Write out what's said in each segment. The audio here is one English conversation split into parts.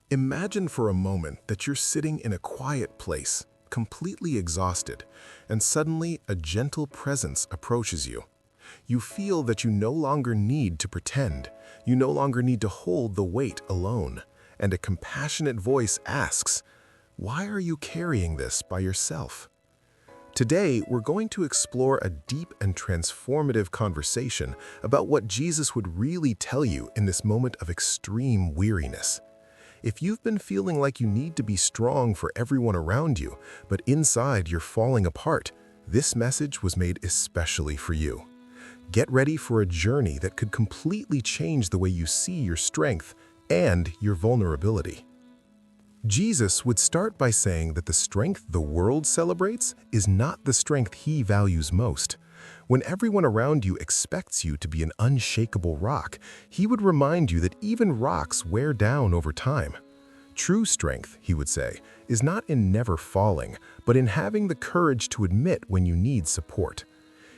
Imagine for a moment that you're sitting in a quiet place, completely exhausted, and suddenly a gentle presence approaches you. You feel that you no longer need to pretend, you no longer need to hold the weight alone, and a compassionate voice asks, "Why are you carrying this by yourself?" Today, we're going to explore a deep and transformative conversation about what Jesus would really tell you in this moment of extreme weariness. If you've been feeling like you need to be strong for everyone around you, but inside you're falling apart, this message was made especially for you. Get ready for a journey that could completely change the way you see your strength and your vulnerability. Jesus would start by saying that the strength the world celebrates is not the strength he values most. When everyone around you expects you to be an unshakable rock, he would remind you that even rocks wear down over time. True strength, he would say, is not in never falling, but in having the courage to admit when you need support.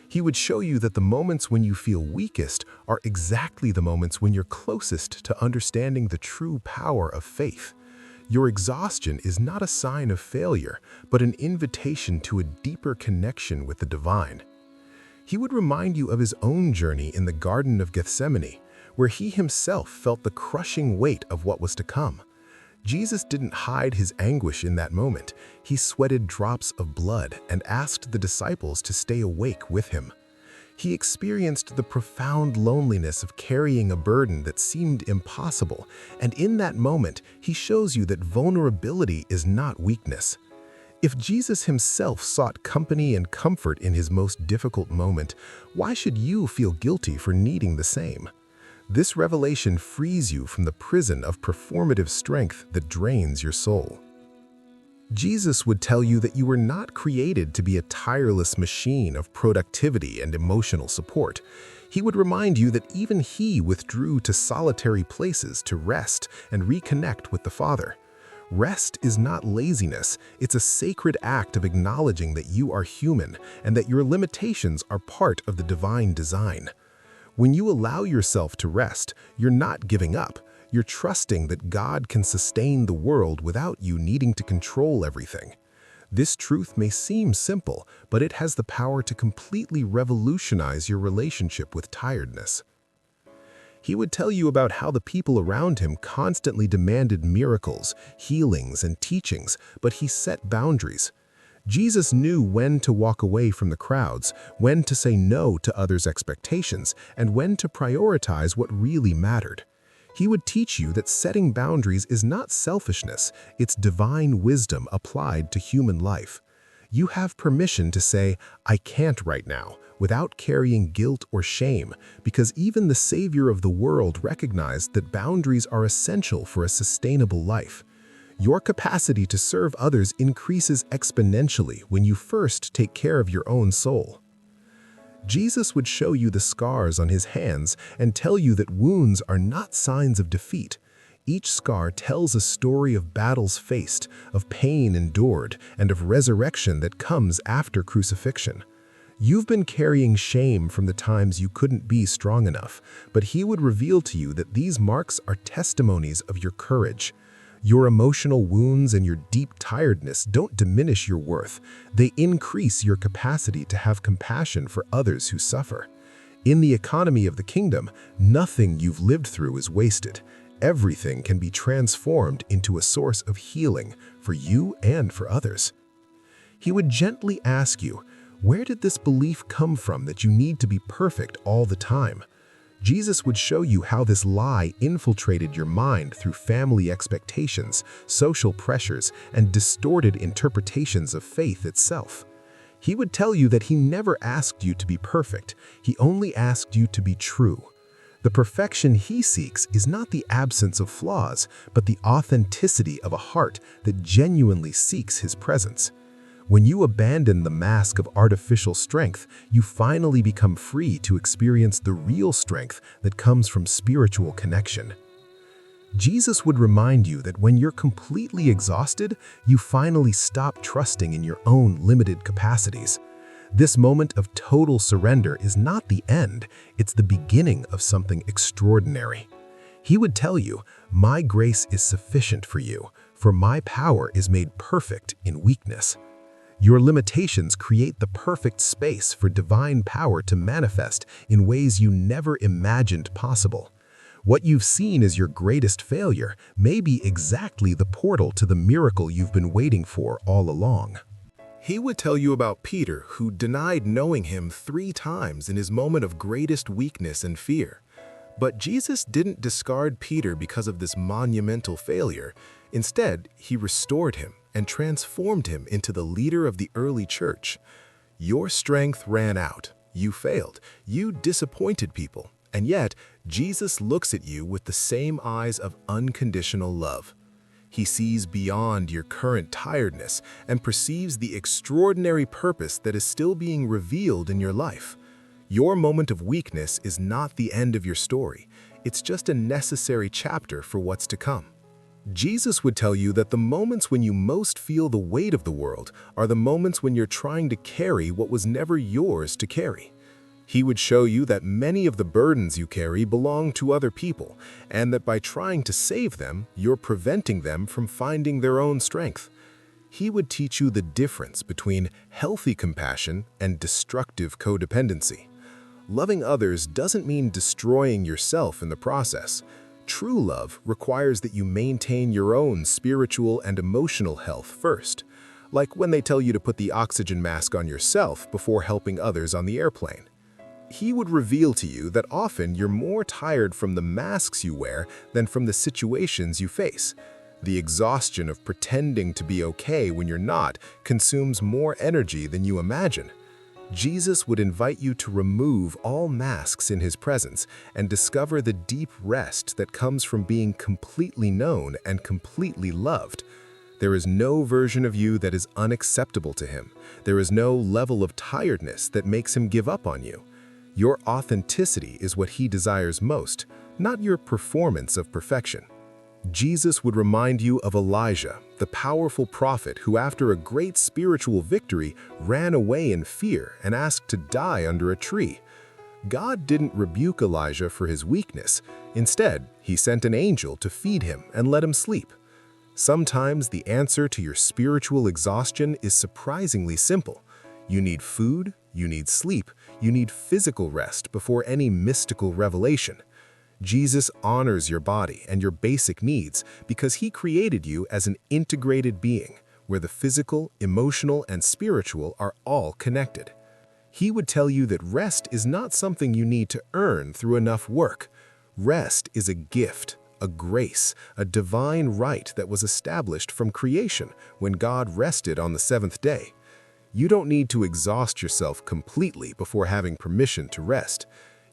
He would show you that the moments when you feel weakest are exactly the moments when you're closest to understanding the true power of faith. Your exhaustion is not a sign of failure, but an invitation to a deeper connection with the divine. He would remind you of his own journey in the Garden of Gethsemane, where he himself felt the crushing weight of what was to come. Jesus didn't hide his anguish in that moment. He sweated drops of blood and asked the disciples to stay awake with him. He experienced the profound loneliness of carrying a burden that seemed impossible, and in that moment, he shows you that vulnerability is not weakness. If Jesus himself sought company and comfort in his most difficult moment, why should you feel guilty for needing the same? This revelation frees you from the prison of performative strength that drains your soul. Jesus would tell you that you were not created to be a tireless machine of productivity and emotional support. He would remind you that even he withdrew to solitary places to rest and reconnect with the Father. Rest is not laziness, it's a sacred act of acknowledging that you are human and that your limitations are part of the divine design. When you allow yourself to rest, you're not giving up. You're trusting that God can sustain the world without you needing to control everything. This truth may seem simple, but it has the power to completely revolutionize your relationship with tiredness. He would tell you about how the people around him constantly demanded miracles, healings, and teachings, but he set boundaries. Jesus knew when to walk away from the crowds, when to say no to others' expectations, and when to prioritize what really mattered. He would teach you that setting boundaries is not selfishness, it's divine wisdom applied to human life. You have permission to say, "I can't right now," without carrying guilt or shame, because even the Savior of the world recognized that boundaries are essential for a sustainable life. Your capacity to serve others increases exponentially when you first take care of your own soul. Jesus would show you the scars on his hands and tell you that wounds are not signs of defeat. Each scar tells a story of battles faced, of pain endured, and of resurrection that comes after crucifixion. You've been carrying shame from the times you couldn't be strong enough, but he would reveal to you that these marks are testimonies of your courage. Your emotional wounds and your deep tiredness don't diminish your worth. They increase your capacity to have compassion for others who suffer. In the economy of the kingdom, nothing you've lived through is wasted. Everything can be transformed into a source of healing for you and for others. He would gently ask you, where did this belief come from that you need to be perfect all the time? Jesus would show you how this lie infiltrated your mind through family expectations, social pressures, and distorted interpretations of faith itself. He would tell you that he never asked you to be perfect, he only asked you to be true. The perfection he seeks is not the absence of flaws, but the authenticity of a heart that genuinely seeks his presence. When you abandon the mask of artificial strength, you finally become free to experience the real strength that comes from spiritual connection. Jesus would remind you that when you're completely exhausted, you finally stop trusting in your own limited capacities. This moment of total surrender is not the end, it's the beginning of something extraordinary. He would tell you, "My grace is sufficient for you, for my power is made perfect in weakness." Your limitations create the perfect space for divine power to manifest in ways you never imagined possible. What you've seen as your greatest failure may be exactly the portal to the miracle you've been waiting for all along. He would tell you about Peter, who denied knowing him 3 times in his moment of greatest weakness and fear. But Jesus didn't discard Peter because of this monumental failure. Instead, he restored him and transformed him into the leader of the early church. Your strength ran out. You failed. You disappointed people. And yet, Jesus looks at you with the same eyes of unconditional love. He sees beyond your current tiredness and perceives the extraordinary purpose that is still being revealed in your life. Your moment of weakness is not the end of your story. It's just a necessary chapter for what's to come. Jesus would tell you that the moments when you most feel the weight of the world are the moments when you're trying to carry what was never yours to carry. He would show you that many of the burdens you carry belong to other people, and that by trying to save them, you're preventing them from finding their own strength. He would teach you the difference between healthy compassion and destructive codependency. Loving others doesn't mean destroying yourself in the process. True love requires that you maintain your own spiritual and emotional health first, like when they tell you to put the oxygen mask on yourself before helping others on the airplane. He would reveal to you that often you're more tired from the masks you wear than from the situations you face. The exhaustion of pretending to be okay when you're not consumes more energy than you imagine. Jesus would invite you to remove all masks in his presence and discover the deep rest that comes from being completely known and completely loved. There is no version of you that is unacceptable to him. There is no level of tiredness that makes him give up on you. Your authenticity is what he desires most, not your performance of perfection. Jesus would remind you of Elijah, the powerful prophet who, after a great spiritual victory, ran away in fear and asked to die under a tree. God didn't rebuke Elijah for his weakness. Instead, he sent an angel to feed him and let him sleep. Sometimes the answer to your spiritual exhaustion is surprisingly simple. You need food, you need sleep, you need physical rest before any mystical revelation. Jesus honors your body and your basic needs because he created you as an integrated being, where the physical, emotional, and spiritual are all connected. He would tell you that rest is not something you need to earn through enough work. Rest is a gift, a grace, a divine right that was established from creation when God rested on the 7th day. You don't need to exhaust yourself completely before having permission to rest.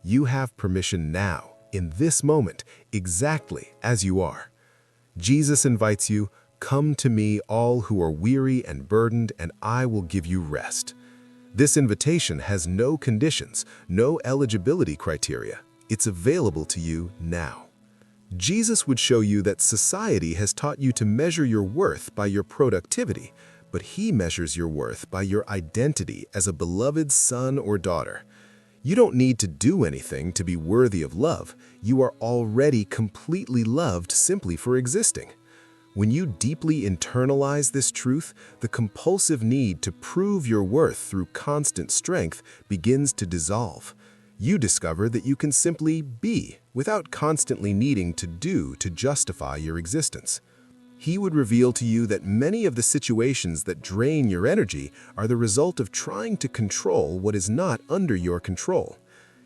You have permission now, in this moment, exactly as you are. Jesus invites you, "Come to me, all who are weary and burdened, and I will give you rest." This invitation has no conditions, no eligibility criteria. It's available to you now. Jesus would show you that society has taught you to measure your worth by your productivity, but he measures your worth by your identity as a beloved son or daughter. You don't need to do anything to be worthy of love. You are already completely loved simply for existing. When you deeply internalize this truth, the compulsive need to prove your worth through constant strength begins to dissolve. You discover that you can simply be without constantly needing to do to justify your existence. He would reveal to you that many of the situations that drain your energy are the result of trying to control what is not under your control.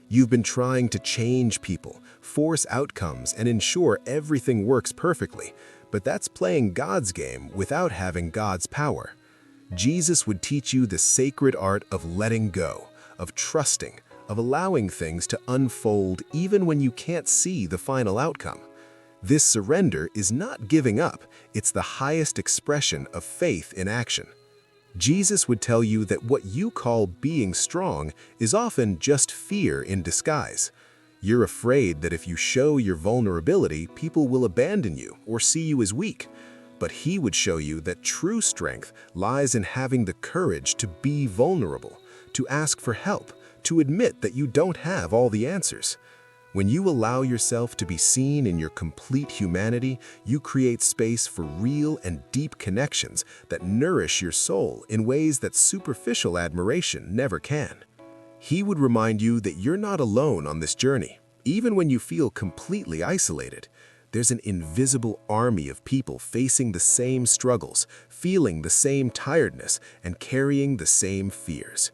You've been trying to change people, force outcomes, and ensure everything works perfectly, but that's playing God's game without having God's power. Jesus would teach you the sacred art of letting go, of trusting, of allowing things to unfold even when you can't see the final outcome. This surrender is not giving up, it's the highest expression of faith in action. Jesus would tell you that what you call being strong is often just fear in disguise. You're afraid that if you show your vulnerability, people will abandon you or see you as weak. But he would show you that true strength lies in having the courage to be vulnerable, to ask for help, to admit that you don't have all the answers. When you allow yourself to be seen in your complete humanity, you create space for real and deep connections that nourish your soul in ways that superficial admiration never can. He would remind you that you're not alone on this journey. Even when you feel completely isolated, there's an invisible army of people facing the same struggles, feeling the same tiredness, and carrying the same fears.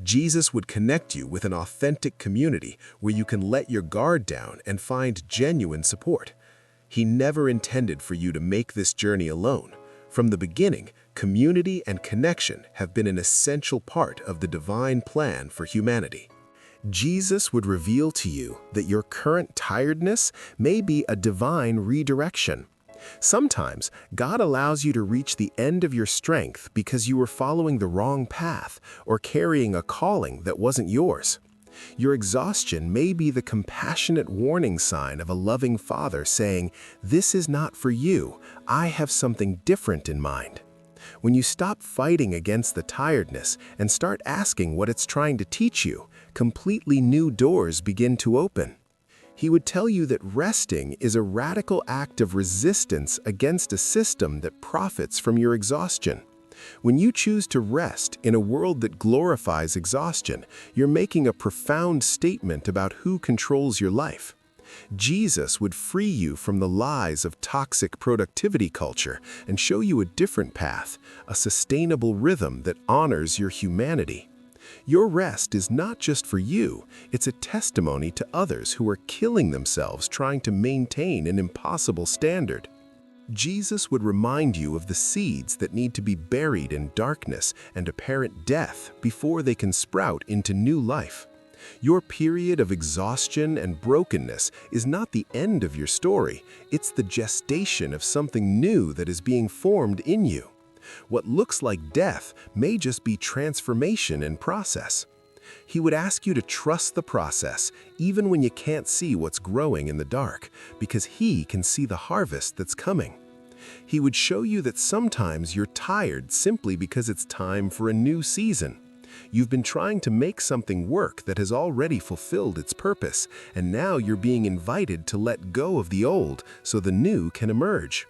Jesus would connect you with an authentic community where you can let your guard down and find genuine support. He never intended for you to make this journey alone. From the beginning, community and connection have been an essential part of the divine plan for humanity. Jesus would reveal to you that your current tiredness may be a divine redirection. Sometimes, God allows you to reach the end of your strength because you were following the wrong path or carrying a calling that wasn't yours. Your exhaustion may be the compassionate warning sign of a loving Father saying, "This is not for you. I have something different in mind." When you stop fighting against the tiredness and start asking what it's trying to teach you, completely new doors begin to open. He would tell you that resting is a radical act of resistance against a system that profits from your exhaustion. When you choose to rest in a world that glorifies exhaustion, you're making a profound statement about who controls your life. Jesus would free you from the lies of toxic productivity culture and show you a different path, a sustainable rhythm that honors your humanity. Your rest is not just for you, it's a testimony to others who are killing themselves trying to maintain an impossible standard. Jesus would remind you of the seeds that need to be buried in darkness and apparent death before they can sprout into new life. Your period of exhaustion and brokenness is not the end of your story, it's the gestation of something new that is being formed in you. What looks like death may just be transformation in process. He would ask you to trust the process, even when you can't see what's growing in the dark, because He can see the harvest that's coming. He would show you that sometimes you're tired simply because it's time for a new season. You've been trying to make something work that has already fulfilled its purpose, and now you're being invited to let go of the old so the new can emerge.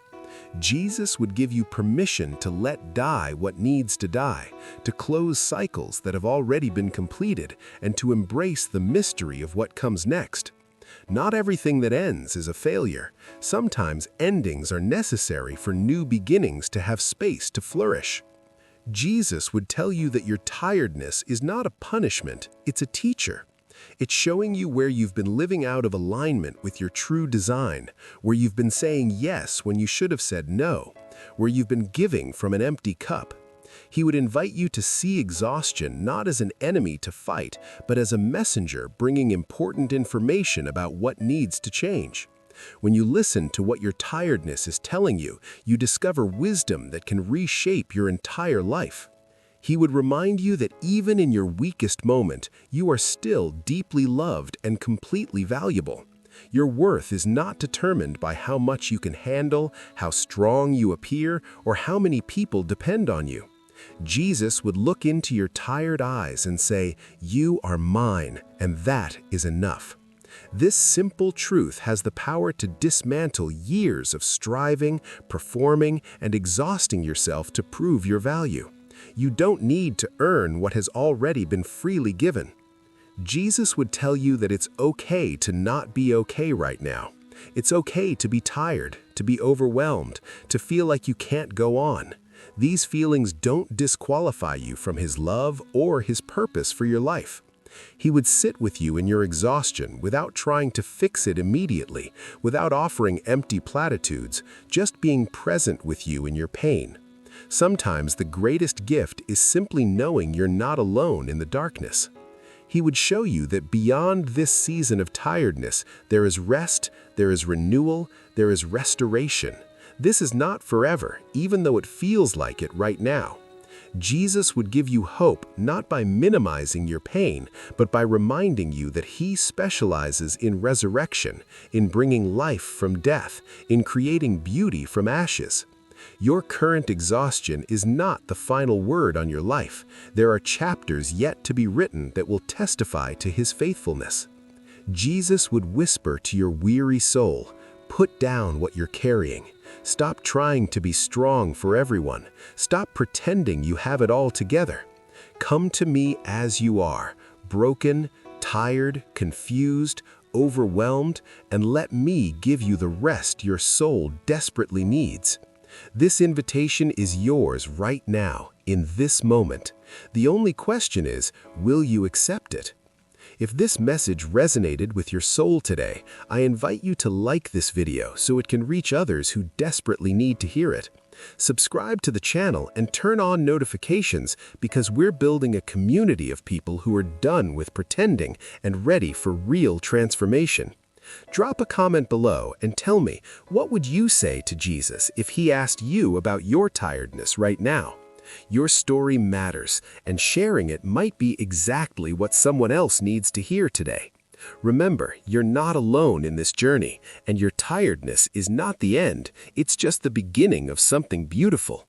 Jesus would give you permission to let die what needs to die, to close cycles that have already been completed, and to embrace the mystery of what comes next. Not everything that ends is a failure. Sometimes endings are necessary for new beginnings to have space to flourish. Jesus would tell you that your tiredness is not a punishment, it's a teacher. It's showing you where you've been living out of alignment with your true design, where you've been saying yes when you should have said no, where you've been giving from an empty cup. He would invite you to see exhaustion not as an enemy to fight, but as a messenger bringing important information about what needs to change. When you listen to what your tiredness is telling you, you discover wisdom that can reshape your entire life. He would remind you that even in your weakest moment, you are still deeply loved and completely valuable. Your worth is not determined by how much you can handle, how strong you appear, or how many people depend on you. Jesus would look into your tired eyes and say, "You are mine, and that is enough." This simple truth has the power to dismantle years of striving, performing, and exhausting yourself to prove your value. You don't need to earn what has already been freely given. Jesus would tell you that it's okay to not be okay right now. It's okay to be tired, to be overwhelmed, to feel like you can't go on. These feelings don't disqualify you from His love or His purpose for your life. He would sit with you in your exhaustion without trying to fix it immediately, without offering empty platitudes, just being present with you in your pain. Sometimes the greatest gift is simply knowing you're not alone in the darkness. He would show you that beyond this season of tiredness, there is rest, there is renewal, there is restoration. This is not forever, even though it feels like it right now. Jesus would give you hope not by minimizing your pain, but by reminding you that He specializes in resurrection, in bringing life from death, in creating beauty from ashes. Your current exhaustion is not the final word on your life. There are chapters yet to be written that will testify to His faithfulness. Jesus would whisper to your weary soul, "Put down what you're carrying. Stop trying to be strong for everyone. Stop pretending you have it all together. Come to me as you are, broken, tired, confused, overwhelmed, and let me give you the rest your soul desperately needs." This invitation is yours right now, in this moment. The only question is, will you accept it? If this message resonated with your soul today, I invite you to like this video so it can reach others who desperately need to hear it. Subscribe to the channel and turn on notifications because we're building a community of people who are done with pretending and ready for real transformation. Drop a comment below and tell me, what would you say to Jesus if he asked you about your tiredness right now? Your story matters, and sharing it might be exactly what someone else needs to hear today. Remember, you're not alone in this journey, and your tiredness is not the end, it's just the beginning of something beautiful.